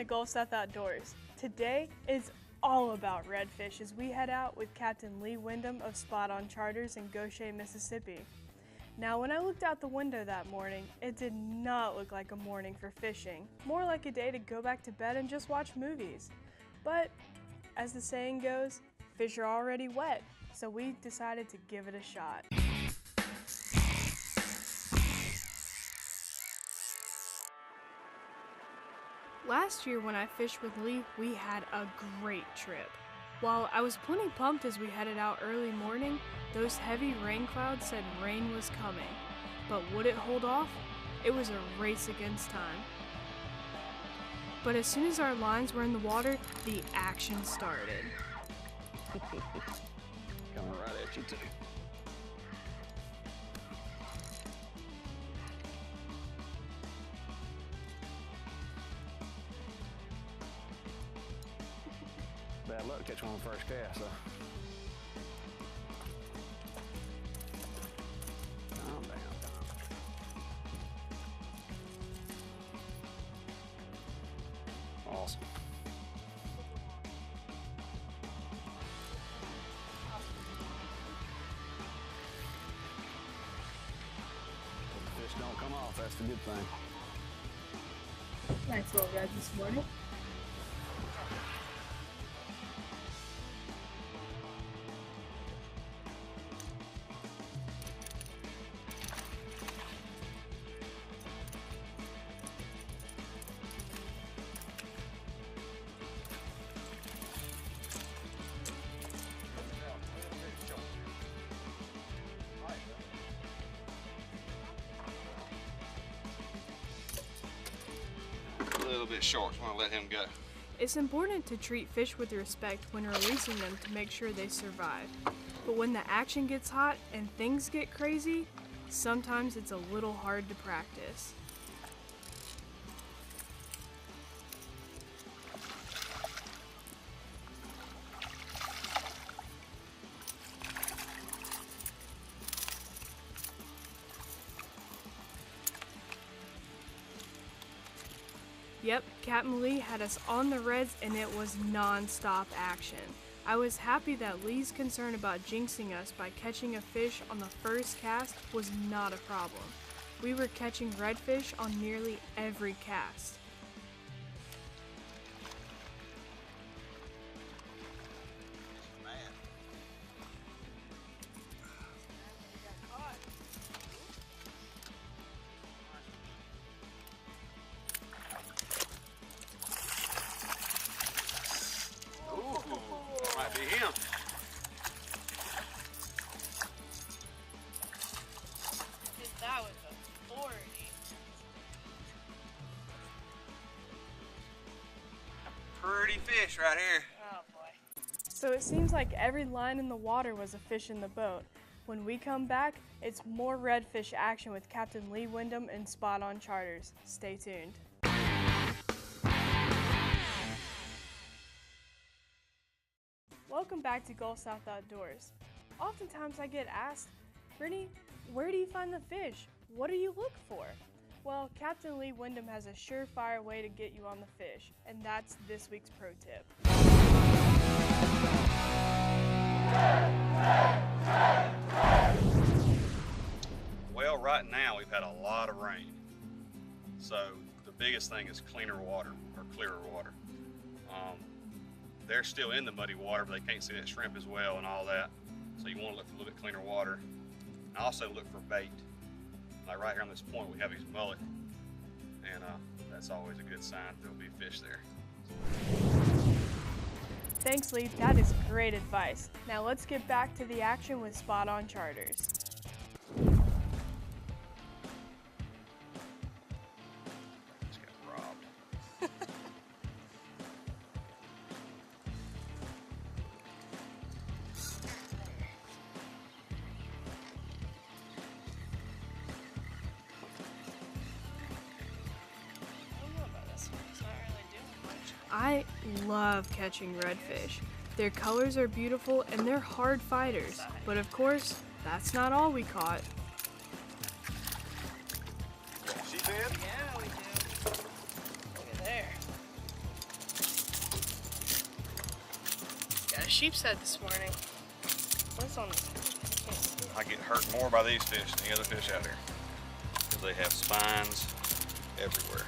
to Gulf South Outdoors. Today is all about redfish as we head out with Captain Lee Windham of Spot On Charters in Goshen, Mississippi. Now, when I looked out the window that morning, it did not look like a morning for fishing, more like a day to go back to bed and just watch movies. But, as the saying goes, fish are already wet, so we decided to give it a shot. Last year when I fished with Lee, we had a great trip. While I was plenty pumped as we headed out early morning, those heavy rain clouds said rain was coming. But would it hold off? It was a race against time. But as soon as our lines were in the water, the action started. Coming right at you too. Bad luck catching one on the first cast, so. Calm down, Awesome. If the fish don't come off, that's the good thing. Nice little red this morning. A little bit short, so I'm gonna let him go. It's important to treat fish with respect when releasing them to make sure they survive. But when the action gets hot and things get crazy, sometimes it's a little hard to practice. Yep, Captain Lee had us on the reds and it was non-stop action. I was happy that Lee's concern about jinxing us by catching a fish on the first cast was not a problem. We were catching redfish on nearly every cast. Might be him. That was a 40. Pretty fish right here. Oh boy. So it seems like every line in the water was a fish in the boat. When we come back, it's more redfish action with Captain Lee Windham and Spot On Charters. Stay tuned. Welcome back to Gulf South Outdoors. Oftentimes I get asked, Brittany, where do you find the fish? What do you look for? Well, Captain Lee Windham has a surefire way to get you on the fish, and that's this week's pro tip. Well, right now we've had a lot of rain. So the biggest thing is cleaner water or clearer water. They're still in the muddy water, but they can't see that shrimp as well and all that. So you want to look for a little bit cleaner water. And also look for bait. Like right here on this point, we have these mullet, and that's always a good sign there'll be fish there. Thanks, Lee. That is great advice. Now let's get back to the action with Spot On Charters. Just got robbed. I love catching redfish. Their colors are beautiful and they're hard fighters. But of course, that's not all we caught. Sheephead? Yeah, we do. Look at there. sheep's head this morning. What's on this? I get hurt more by these fish than the other fish out here because they have spines everywhere.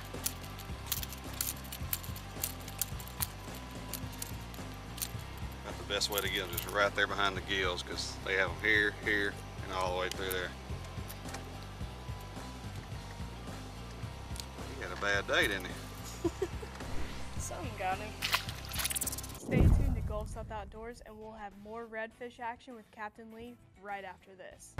That's the best way to get them, just right there behind the gills, because they have them here, here, and all the way through there. He had a bad day, didn't he? Something got him. Stay tuned to Gulf South Outdoors, and we'll have more redfish action with Captain Lee right after this.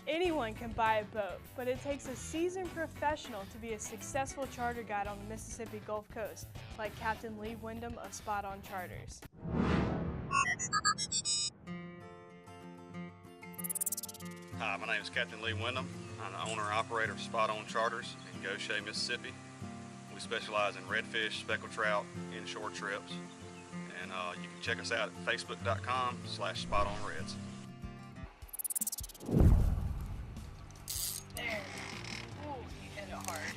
Anyone can buy a boat, but it takes a seasoned professional to be a successful charter guide on the Mississippi Gulf Coast, like Captain Lee Windham of Spot On Charters. Hi, my name is Captain Lee Windham. I'm the owner and operator of Spot On Charters in Goshen, Mississippi. We specialize in redfish, speckled trout, inshore trips. And you can check us out at facebook.com/spotonreds. There. Ooh, you hit it hard.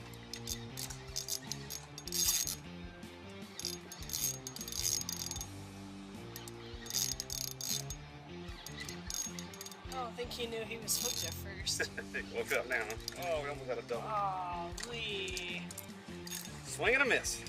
I don't think he knew he was hooked at first. Woke up now, huh? Oh, we almost had a double. Oh, Lee. Swing and a miss.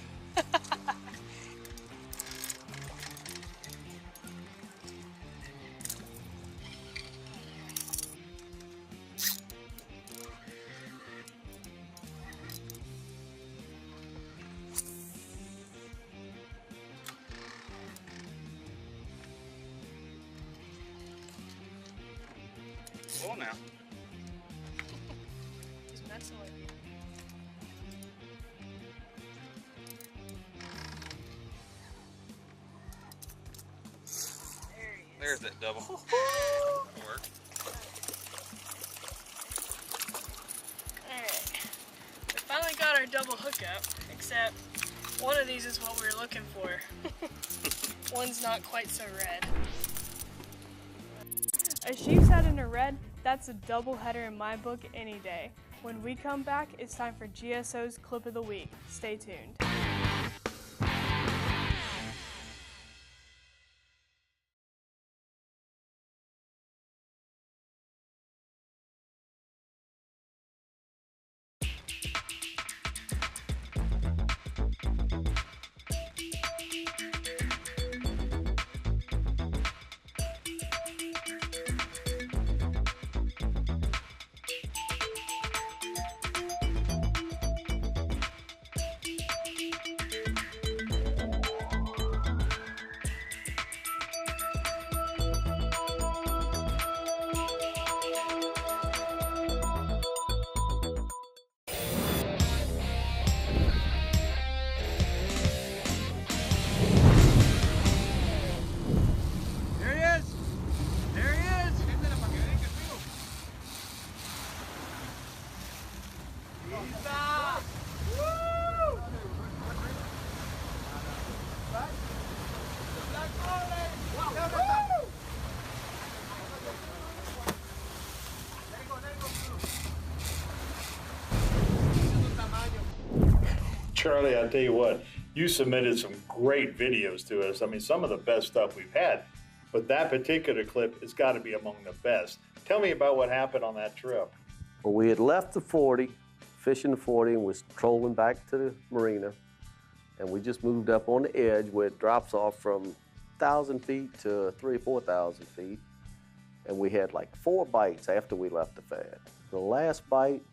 Well, now. He's messing with you. There he is. There's that double. Work. Alright. We finally got our double hookup, except one of these is what we were looking for. One's not quite so red. A sheep's head and a red, that's a double header in my book any day. When we come back, it's time for GSO's Clip of the Week. Stay tuned. Charlie, I'll tell you what, you submitted some great videos to us. I mean, some of the best stuff we've had, but that particular clip has got to be among the best. Tell me about what happened on that trip. Well, we had left the 40, fishing the 40, and was trolling back to the marina. And we just moved up on the edge where it drops off from 1,000 feet to 3,000 or 4,000 feet. And we had like 4 bites after we left the pad. The last bite,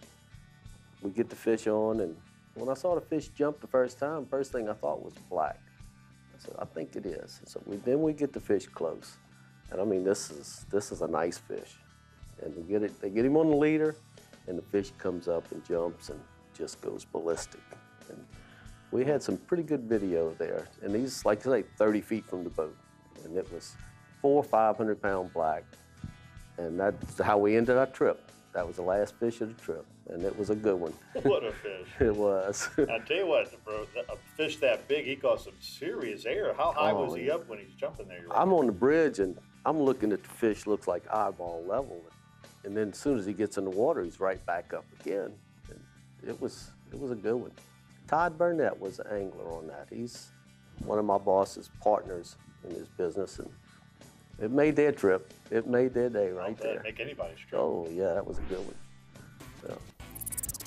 we get the fish on, and when I saw the fish jump the first time, first thing I thought was black. I said, I think it is. And so then we get the fish close. And I mean, this is a nice fish. And they get him on the leader, and the fish comes up and jumps and just goes ballistic. And we had some pretty good video there, and these, like I say, 30 feet from the boat, and it was 400 or 500 pound black, and that's how we ended our trip. That was the last fish of the trip, and it was a good one. What a fish. It was. I tell you what, bro, a fish that big, he got some serious air. How high was he up when he's jumping there? I'm on the bridge, and I'm looking at the fish, looks like eyeball level. And then as soon as he gets in the water, he's right back up again. And it was a good one. Todd Burnett was the angler on that. He's one of my boss's partners in his business, and it made their trip. It made their day right there. Make anybody's trip. Oh yeah, that was a good one. So.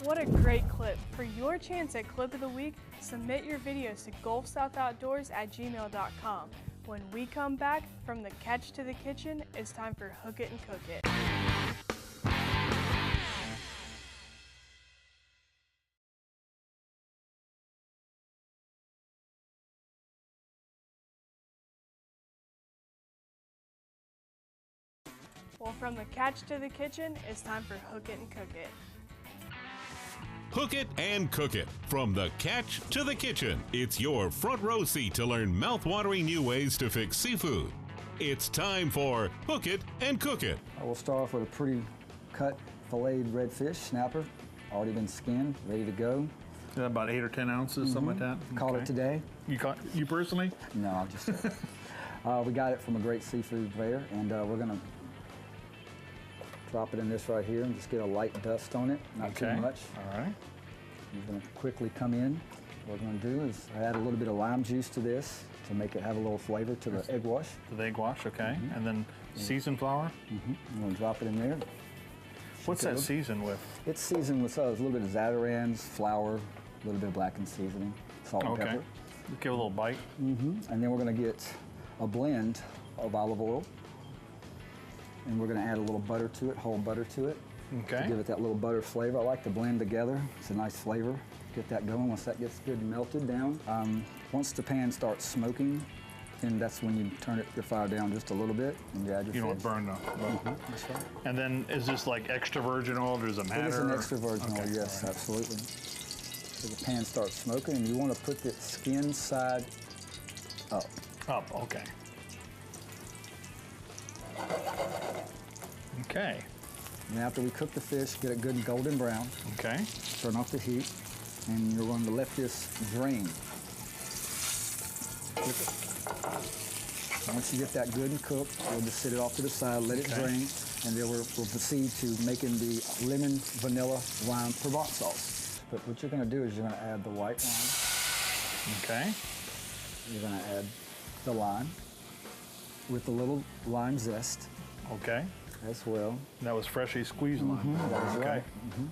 What a great clip. For your chance at Clip of the Week, submit your videos to gulfsouthoutdoors@gmail.com. When we come back from the catch to the kitchen, it's time for Hook It and Cook It. Well, from the catch to the kitchen, it's time for Hook It and Cook It. Hook it and cook it. From the catch to the kitchen, it's your front row seat to learn mouth-watering new ways to fix seafood. It's time for Hook It and Cook It. I will start off with a pretty cut filleted redfish snapper, already been skinned, ready to go. Is that about 8 or 10 ounces, something like that? Caught it today. You personally? No, I'll just we got it from a great seafood purveyor, and we're gonna drop it in this right here and just get a light dust on it, not too much. All right. You're gonna quickly come in. What we're gonna do is add a little bit of lime juice to this to make it have a little flavor to the egg wash. The egg wash, okay. And then seasoned flour? I'm gonna drop it in there. What's that seasoned with? It's seasoned with a little bit of Zatarain's, flour, a little bit of blackened seasoning, salt and pepper. Give it a little bite. And then we're gonna get a blend of olive oil. And we're gonna add a little butter to it, whole butter to it. Okay. To give it that little butter flavor. I like to blend together. It's a nice flavor. Get that going. Once that gets good and melted down, once the pan starts smoking, then that's when you turn your fire down just a little bit and you add your You don't fish. burn the. That's right. And then is this like extra virgin oil? Does it matter? It is an extra virgin oil, yes, absolutely. So the pan starts smoking, and you want to put the skin side up. Up, okay. Okay. And after we cook the fish, get it good and golden brown, Okay. turn off the heat, and you're going to let this drain. Once you get that good and cooked, we'll just sit it off to the side, let it drain, and then we'll proceed to making the lemon, vanilla, lime Provence sauce. But what you're going to do is you're going to add the white wine. Okay. You're going to add the lime with a little lime zest Okay. as well. That was freshly squeezed lime. That is Okay. right. And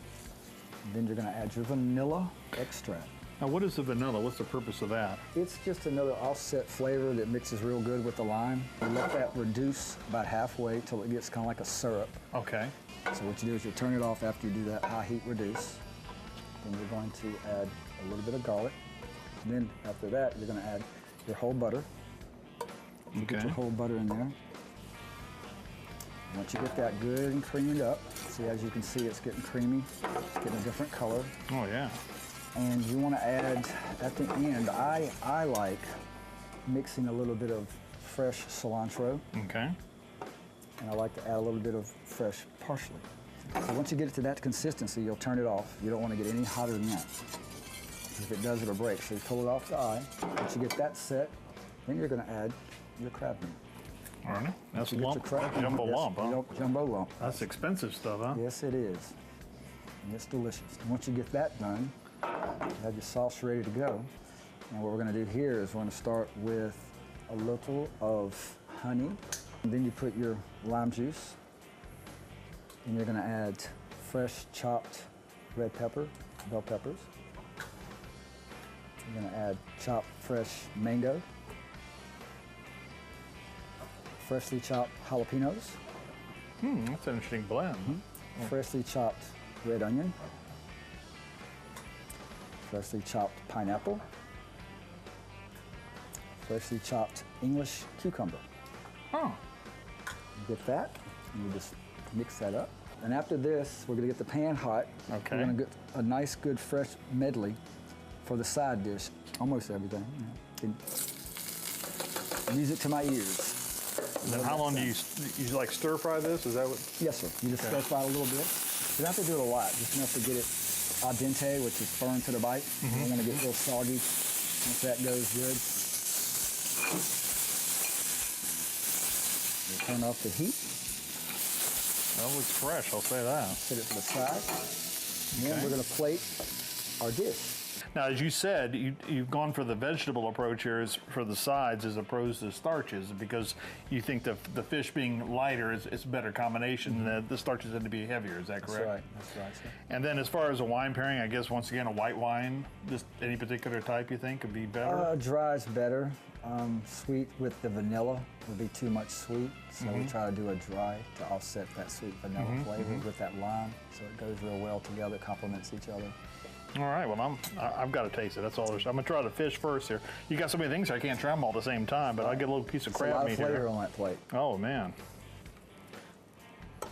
then you're going to add your vanilla extract. Now, what is the vanilla? What's the purpose of that? It's just another offset flavor that mixes real good with the lime. You let that reduce about halfway till it gets kind of like a syrup. Okay. So what you do is you turn it off after you do that high heat reduce. Then you're going to add a little bit of garlic. And then after that, you're going to add your whole butter. You get your whole butter in there. Once you get that good and creamed up, see, as you can see, it's getting creamy. It's getting a different color. Oh, yeah. And you want to add, at the end, I like mixing a little bit of fresh cilantro. Okay. And I like to add a little bit of fresh parsley. So once you get it to that consistency, you'll turn it off. You don't want to get any hotter than that. If it does, it'll break. So you pull it off the eye. Once you get that set, then you're going to add your crab meat. All right. That's You get lump. your crab- That's jumbo yes, lump, huh? Jumbo lump. That's expensive stuff, huh? Yes, it is. And it's delicious. And once you get that done, you have your sauce ready to go. And what we're going to do here is we're going to start with a little of honey. And then you put your lime juice. And you're going to add fresh chopped red pepper, bell peppers. You're going to add chopped fresh mango. Freshly chopped jalapenos. That's an interesting blend. Freshly chopped red onion, freshly chopped pineapple, freshly chopped English cucumber. Oh. You get that, and you just mix that up. And after this, we're gonna get the pan hot. Okay. We're gonna get a nice, good, fresh medley for the side dish. Almost everything. Music to my ears. And then how long do you like stir fry this? Is that what? Yes, sir. You just stir fry a little bit. You don't have to do it a lot, just enough to get it al dente, which is firm to the bite. You don't want to get real soggy. Once that goes good, you turn off the heat. That looks fresh, I'll say that. Set it to the side. And then we're going to plate our dish. Now, as you said, you've gone for the vegetable approach here for the sides as opposed to starches because you think the fish being lighter is a better combination. The starches tend to be heavier, is that correct? That's right, sir. And then as far as a wine pairing, I guess once again a white wine, just any particular type you think would be better? Dry is better. Sweet with the vanilla would be too much sweet, so we try to do a dry to offset that sweet vanilla flavor with that lime, so it goes real well together, complements each other. All right, well, I've got to taste it. That's all. I'm going to try the fish first here. You got so many things here, I can't try them all at the same time, but I'll get a little piece of crab meat here. A lot of flavor on that plate. Oh, man. A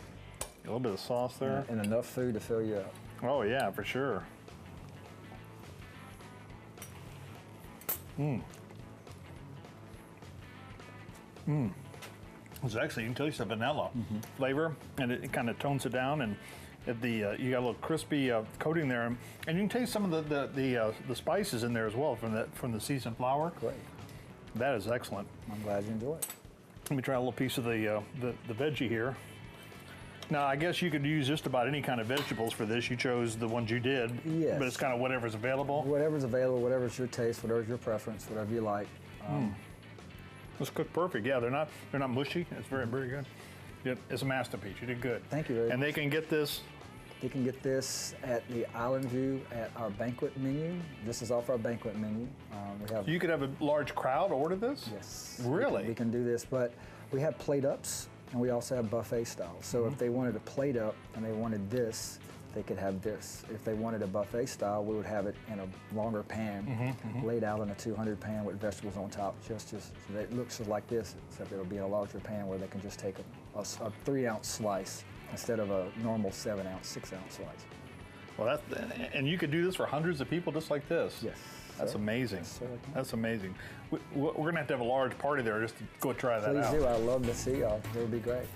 little bit of sauce there. And enough food to fill you up. Oh, yeah, for sure. It's actually, you can taste the vanilla flavor, and it kind of tones it down, and you got a little crispy coating there, and you can taste some of the spices in there as well from the seasoned flour. Great. That is excellent. I'm glad you enjoy it. Let me try a little piece of the veggie here. Now, I guess you could use just about any kind of vegetables for this. You chose the ones you did, yes. But it's kind of whatever's available. Whatever's available, whatever's your taste, whatever's your preference, whatever you like. It's cooked perfect. Yeah, they're not mushy. It's very, very good. It's a masterpiece. You did good. Thank you very much. And they can get this. They can get this at the Island View at our banquet menu. This is off our banquet menu. We have. You could have a large crowd order this? Yes. Really? We can do this, but we have plate ups and we also have buffet style. So if they wanted a plate up and they wanted this, they could have this. If they wanted a buffet style, we would have it in a longer pan, laid out in a 200 pan with vegetables on top. Just so it looks just like this, except it'll be in a larger pan where they can just take a 3-ounce slice instead of a normal 7-ounce, 6-ounce slice. Well, and you could do this for hundreds of people just like this. Yes. That's amazing. Yes, sir. That's amazing. We're going to have a large party there just to go try that out. Please do. I'd love to see y'all. It would be great.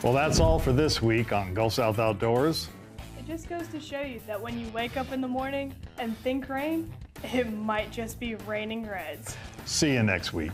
Well, that's all for this week on Gulf South Outdoors. It just goes to show you that when you wake up in the morning and think rain, it might just be raining reds. See you next week.